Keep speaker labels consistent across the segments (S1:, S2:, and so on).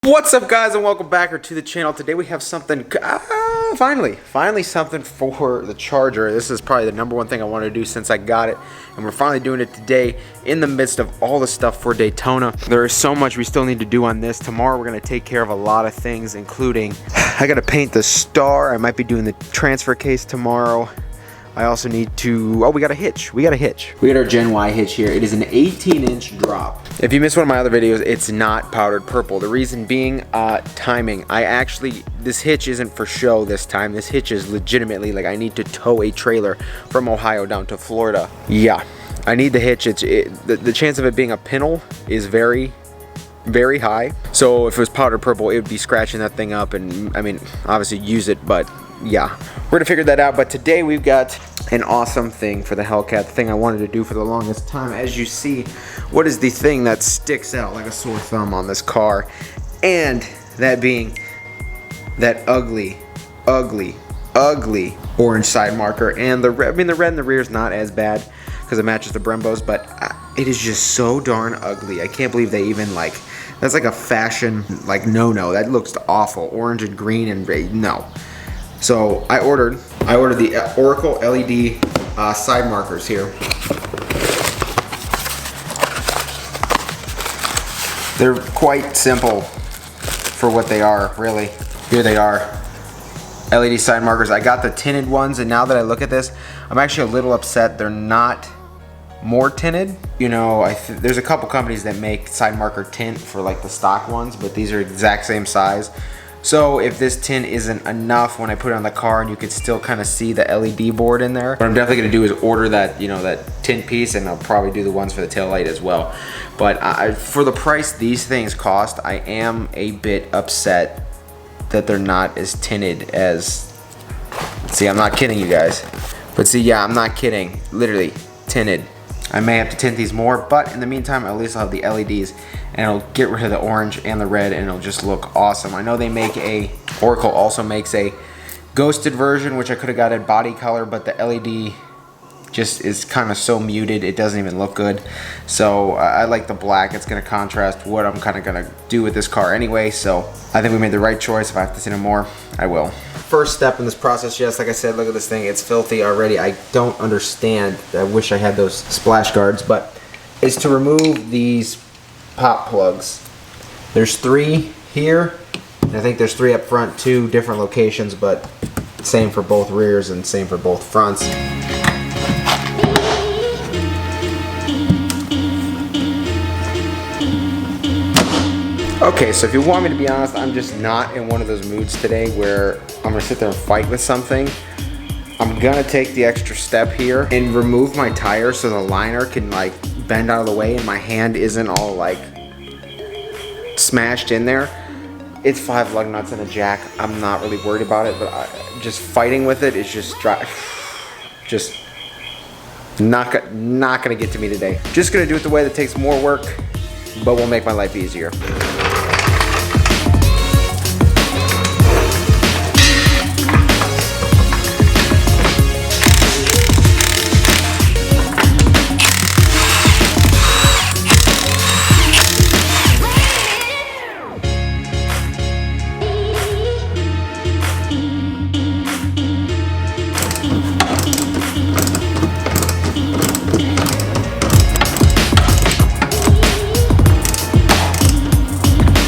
S1: What's up, guys, and welcome back to the channel. Today we have something, finally something for the charger. This is probably the number one thing I wanted to do since I got it, and we're finally doing it today in the midst of all the stuff for Daytona. There is so much we still need to do on this. Tomorrow we're going to take care of a lot of things, including I got to paint the star. I might be doing the transfer case tomorrow. I also need to, we got a hitch. We got our Gen Y hitch here. It is an 18-inch drop. If you missed one of my other videos, it's not powdered purple. The reason being, timing. This hitch isn't for show this time. This hitch is legitimately, like, I need to tow a trailer from Ohio down to Florida. Yeah, I need the hitch. The chance of it being a pintle is very high. So if it was powdered purple, it would be scratching that thing up and, I mean, obviously use it, but yeah, we're gonna figure that out. But today we've got an awesome thing for the Hellcat, the thing I wanted to do for the longest time. As you see, what is the thing that sticks out like a sore thumb on this car? And that being that ugly orange side marker. And the red, the red in the rear is not as bad because it matches the Brembos, but it is just so darn ugly. I can't believe they even, like, that's like a fashion, like, no. That looks awful. Orange and green and red, no. So I ordered the Oracle LED side markers here. They're quite simple for what they are, really. Here they are, LED side markers. I got the tinted ones, and now that I look at this, I'm actually a little upset they're not more tinted. You know, there's a couple companies that make side marker tint for like the stock ones, but these are exact same size. So if this tint isn't enough when I put it on the car and you could still kind of see the LED board in there, what I'm definitely gonna do is order that, you know, that tint piece, and I'll probably do the ones for the taillight as well. But for the price these things cost, I am a bit upset that they're not as tinted as, see, I'm not kidding you guys. But see, yeah, I'm not kidding, literally tinted. I may have to tint these more, but in the meantime, at least I'll have the LEDs, and it'll get rid of the orange and the red, and it'll just look awesome. I know they make Oracle also makes a ghosted version, which I could have got at body color, but the LED just is kind of so muted, it doesn't even look good. So I like the black. It's gonna contrast what I'm kind of gonna do with this car anyway, so I think we made the right choice. If I have to tint it more, I will. First step in this process, yes, like I said, look at this thing, it's filthy already. I don't understand, I wish I had those splash guards, but it's to remove these pop plugs. There's 3 here, and I think there's 3 up front, 2 different locations, but same for both rears and same for both fronts. Okay, so if you want me to be honest, I'm just not in one of those moods today where I'm gonna sit there and fight with something. I'm gonna take the extra step here and remove my tire so the liner can, like, bend out of the way and my hand isn't all, like, smashed in there. It's 5 lug nuts and a jack. I'm not really worried about it, but just fighting with it is just not gonna get to me today. Just gonna do it the way that takes more work, but will make my life easier.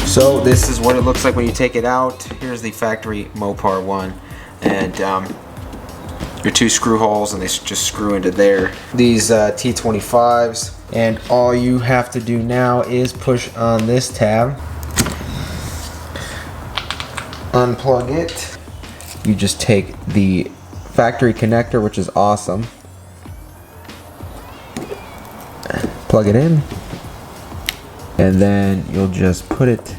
S1: So this is what it looks like when you take it out. Here's the factory Mopar one, and your 2 screw holes, and they just screw into there. These T25s, and all you have to do now is push on this tab, unplug it. You just take the factory connector, which is awesome, plug it in, and then you'll just put it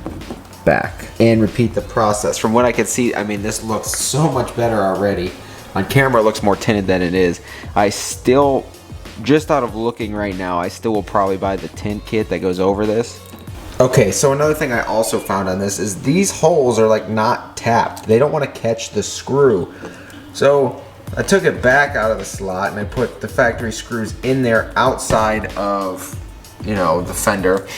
S1: back and repeat the process. From what I can see, I mean, this looks so much better already. On camera it looks more tinted than it is. I still, just out of looking right now, I still will probably buy the tint kit that goes over this. Okay, so another thing I also found on this is these holes are, like, not tapped. They don't want to catch the screw. So I took it back out of the slot and I put the factory screws in there outside of, you know, the fender.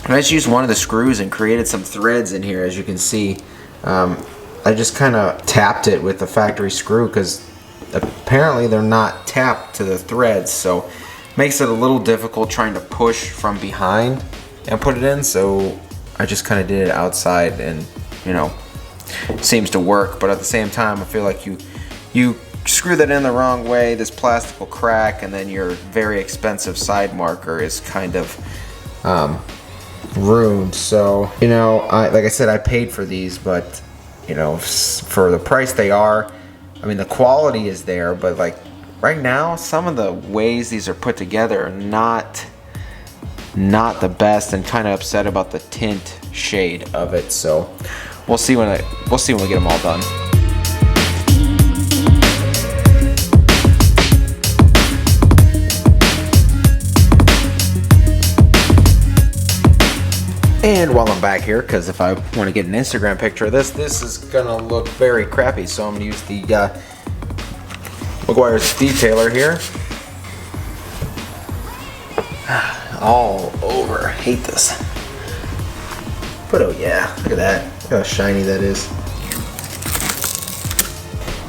S1: And I just used one of the screws and created some threads in here, as you can see. I just kind of tapped it with the factory screw because apparently they're not tapped to the threads, so it makes it a little difficult trying to push from behind and put it in. So I just kind of did it outside, and you know, seems to work. But at the same time, I feel like you screw that in the wrong way, this plastic will crack, and then your very expensive side marker is kind of ruined. So you know, like I said, I paid for these, but you know, for the price they are, I mean, the quality is there, but like right now, some of the ways these are put together are not the best, and kind of upset about the tint shade of it. So we'll see when we get them all done. And while I'm back here, because if I want to get an Instagram picture of this is gonna look very crappy, so I'm gonna use the McGuire's detailer here. All over. I hate this. But oh yeah, look at that. Look how shiny that is.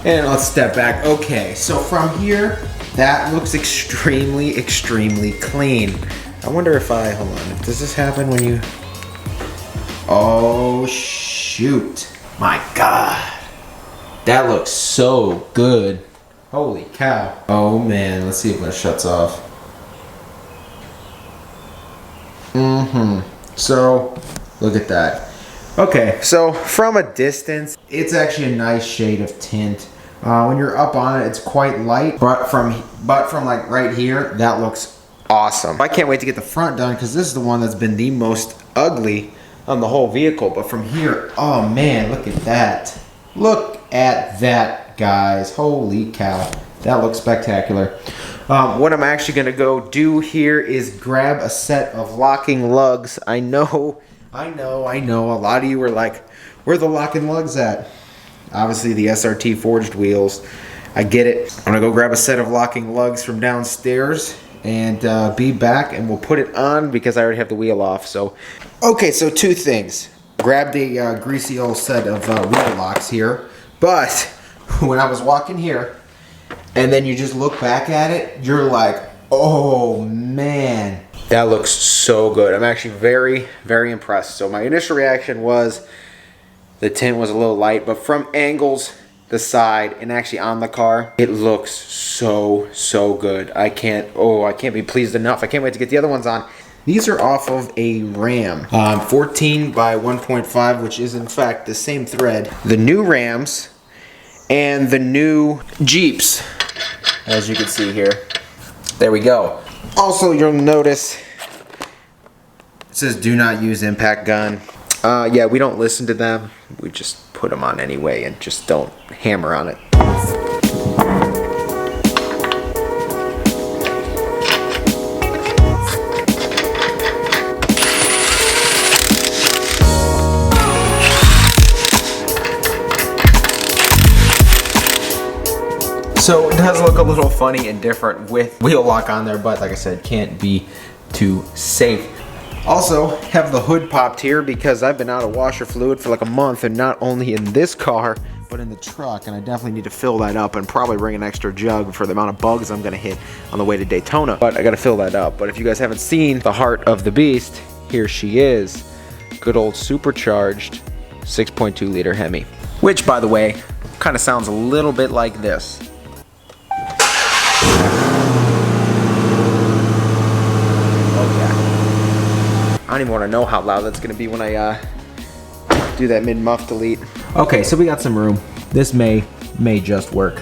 S1: And let's step back. Okay, so from here, that looks extremely, extremely clean. I wonder if hold on, does this happen when you... Oh shoot, my God, that looks so good. Holy cow. Oh man, let's see if it shuts off. So look at that. Okay, so from a distance, it's actually a nice shade of tint. When you're up on it, it's quite light, but from like right here, that looks awesome. I can't wait to get the front done, because this is the one that's been the most ugly on the whole vehicle. But from here, oh man, look at that. Look at that, guys. Holy cow, that looks spectacular. What I'm actually gonna go do here is grab a set of locking lugs. I know, a lot of you were like, where are the locking lugs at? Obviously the SRT forged wheels. I get it. I'm gonna go grab a set of locking lugs from downstairs and be back, and we'll put it on because I already have the wheel off. So okay, so two things. Grabbed a greasy old set of wheel locks here, but when I was walking here and then you just look back at it, you're like, oh man, that looks so good. I'm actually very, very impressed. So my initial reaction was the tint was a little light, but from angles, the side, and actually on the car, it looks so good. I can't be pleased enough. I can't wait to get the other ones on. These are off of a Ram 14 by 1.5, which is in fact the same thread. The new Rams and the new Jeeps, as you can see here. There we go. Also, you'll notice it says do not use impact gun. Yeah, we don't listen to them. We just put them on anyway and just don't hammer on it. So it does look a little funny and different with wheel lock on there, but like I said, can't be too safe. Also, have the hood popped here because I've been out of washer fluid for like a month, and not only in this car, but in the truck, and I definitely need to fill that up and probably bring an extra jug for the amount of bugs I'm gonna hit on the way to Daytona. But I gotta fill that up. But if you guys haven't seen the heart of the beast, here she is. Good old supercharged 6.2 liter Hemi. Which, by the way, kind of sounds a little bit like this. I don't even want to know how loud that's going to be when I do that mid-muff delete. Okay, so we got some room. This may just work.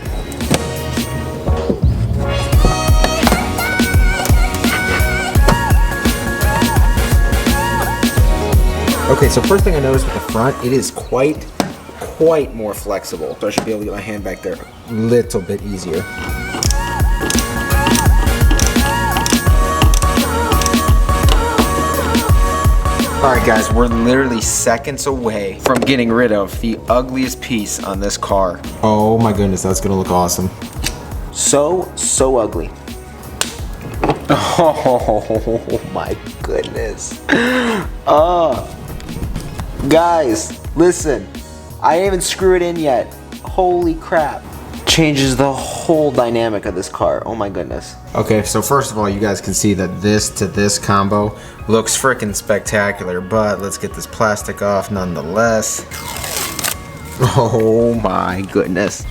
S1: Okay, so first thing I noticed with the front, it is quite more flexible. So I should be able to get my hand back there a little bit easier. Alright guys, we're literally seconds away from getting rid of the ugliest piece on this car. Oh my goodness, that's gonna look awesome. So ugly. Oh my goodness. Guys, listen. I didn't even screw it in yet. Holy crap. Changes the whole dynamic of this car. Oh my goodness. Okay, so first of all, you guys can see that this to this combo looks freaking spectacular, but let's get this plastic off nonetheless. Oh my goodness.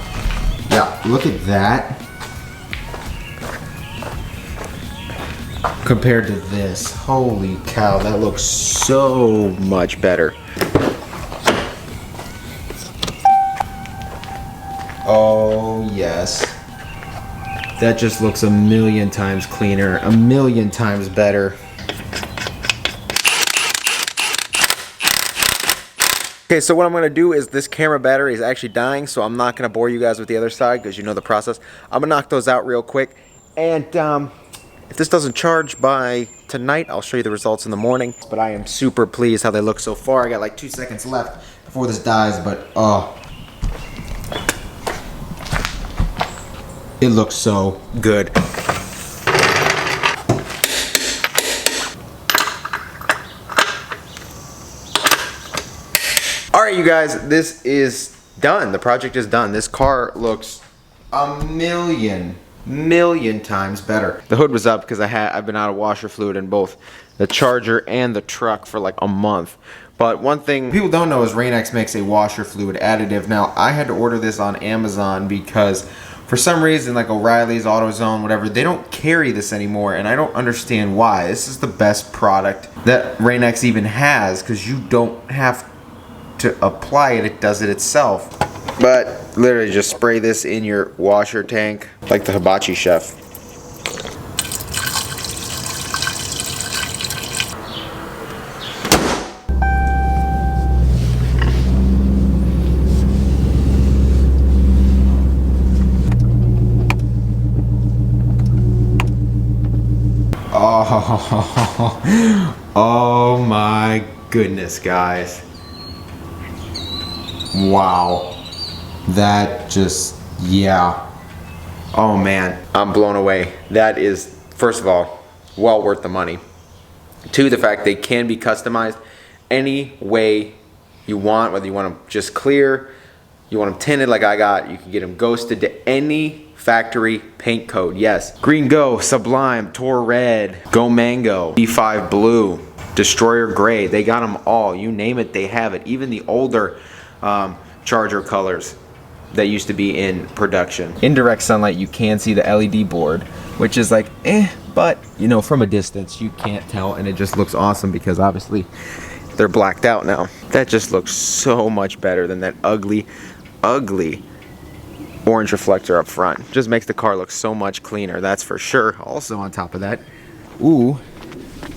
S1: Yeah, look at that. Compared to this, holy cow, that looks so much better. Oh yes, that just looks a million times cleaner, a million times better. Okay, so what I'm gonna do is this camera battery is actually dying, so I'm not gonna bore you guys with the other side because you know the process. I'm gonna knock those out real quick, and if this doesn't charge by tonight, I'll show you the results in the morning. But I am super pleased how they look so far. I got like 2 seconds left before this dies, but it looks so good. Alright you guys, this is done. The project is done. This car looks a million times better. The hood was up because I've been out of washer fluid in both the Charger and the truck for like a month. But one thing people don't know is Rain-X makes a washer fluid additive. Now I had to order this on Amazon because for some reason, like O'Reilly's, AutoZone, whatever, they don't carry this anymore, and I don't understand why. This is the best product that Rain-X even has because you don't have to apply it, it does it itself. But literally just spray this in your washer tank like the hibachi chef. Oh my goodness, guys. Wow. That just, yeah. Oh man, I'm blown away. That is, first of all, well worth the money. Two, the fact they can be customized any way you want, whether you want them just clear, you want them tinted like I got, you can get them ghosted to any factory paint code. Yes, Green Go, Sublime, Tour Red, Go Mango, B5 Blue, Destroyer Gray, they got them all. You name it, they have it. Even the older Charger colors that used to be in production. Indirect sunlight, you can see the LED board, which is like, but you know, from a distance, you can't tell, and it just looks awesome because obviously they're blacked out now. That just looks so much better than that ugly orange reflector up front. Just makes the car look so much cleaner, that's for sure. Also on top of that, ooh,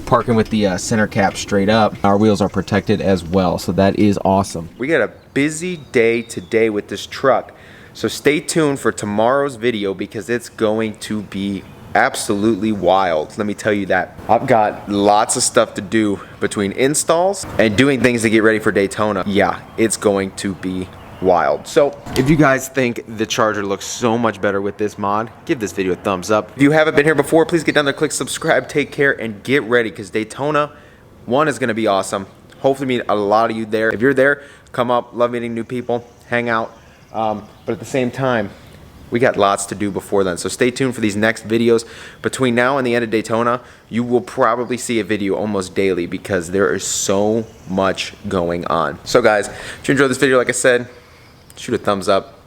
S1: parking with the center cap straight up, our wheels are protected as well, so that is awesome. We got a busy day today with this truck, so stay tuned for tomorrow's video because it's going to be absolutely wild. Let me tell you that. I've got lots of stuff to do between installs and doing things to get ready for Daytona. Yeah, it's going to be wild. So if you guys think the Charger looks so much better with this mod, give this video a thumbs up. If you haven't been here before, please get down there, click subscribe, take care, and get ready because Daytona 1 is going to be awesome. Hopefully meet a lot of you there. If you're there, come up. Love meeting new people, hang out, but at the same time, we got lots to do before then, so stay tuned for these next videos. Between now and the end of Daytona, you will probably see a video almost daily because there is so much going on. So guys, if you enjoyed this video, like I said, shoot a thumbs up.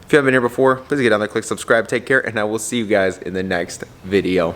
S1: If you haven't been here before, please get down there, click subscribe, take care, and I will see you guys in the next video.